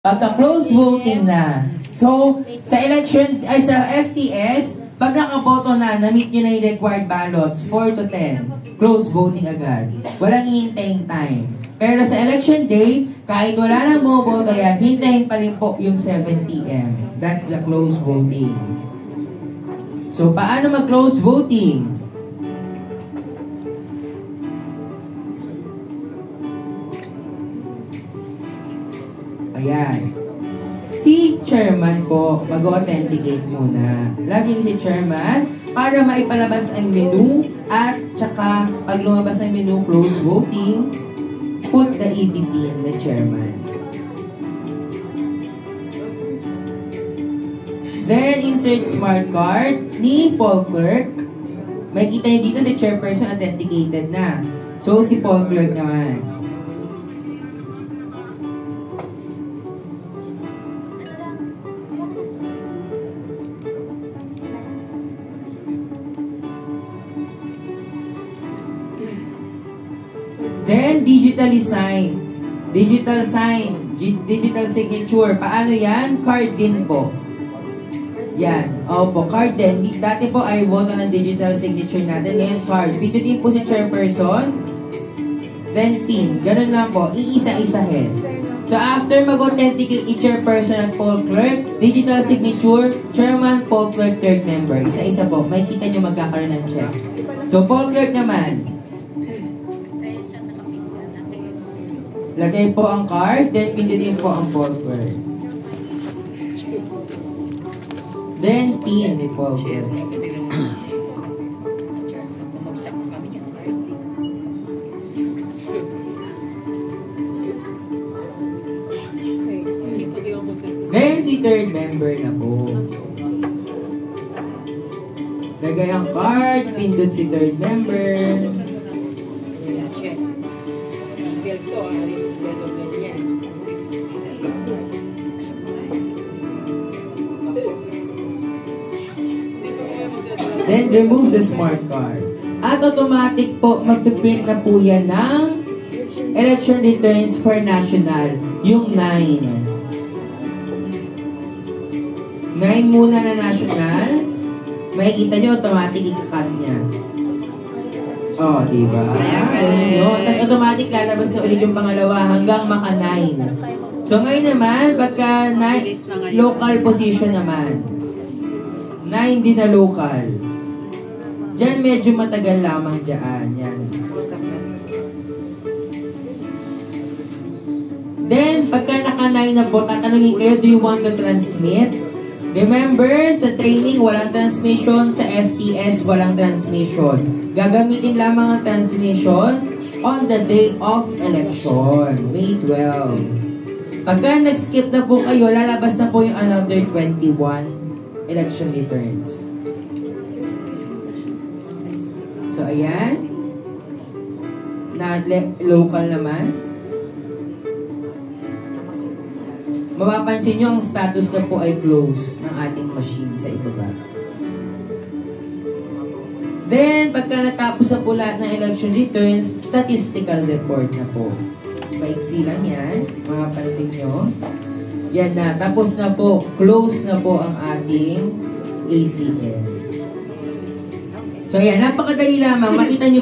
Pagka-close voting na. So, sa election, ay sa FTS, pag nakaboto na-meet nyo na yung required ballots, 4 to 10, close voting agad. Walang hihintayin time. Pero sa election day, kahit wala nang bumoboto yan, hintayin pa rin po yung 7 p.m. That's the close voting. So, paano mag-close voting? Ayan. Si chairman po, mag-authenticate muna. Laging si chairman para maipalabas ang menu at tsaka pag lumabas ang menu, close voting, put the EPP in the chairman. Then, insert smart card ni Paul Clerk. May kita nyo dito si chairperson authenticated na. So, si Paul Clerk naman. Then, digitally sign. Digital sign. Digital signature. Paano yan? Card din po. Yan. Opo, card din. Dati po ay voto ng digital signature natin. Ngayon, card. Pindutin po si chairperson. Then, pin. Ganun lang po. Iisa-isahin. So, after mag-authenticate ni chairperson at Paul Clerk, digital signature, chairman, Paul Clerk, third member. Isa-isa po. May kita nyo magkakaroon ng check. So, Paul Clerk naman. Lagay po ang card, then pindutin po ang password. Then pin ni password. Then si third member na po. Lagay ang card, pindot si third member. Then, remove the smart card. At automatic po, magpiprint na po yan ng election returns for national. Yung 9. 9 muna na national. Makikita nyo, automatic i-cut niya. Oh, diba? Tapos automatic lalabas na ulit yung pangalawa hanggang maka 9. So, ngayon naman, pagka local position naman. 9 din na local. Diyan medyo matagal lamang dyan. Yan. Then, pagka naka-9 na po, tatanungin kayo, do you want to transmit? Remember, sa training, walang transmission. Sa FTS, walang transmission. Gagamitin lamang ang transmission on the day of election, May 12. Pagka nag-skip na po kayo, lalabas na po yung another 21 election returns. So, ayan. Local naman. Mapapansin nyo ang status na po ay close ng ating machine sa ibaba. Then, pagka natapos na po lahat ng election returns, statistical report na po. Maiksi lang yan. Mapapansin nyo. Yan na. Tapos na po. Close na po ang ating ACL. So, yan. Napakadali lamang. Makita nyo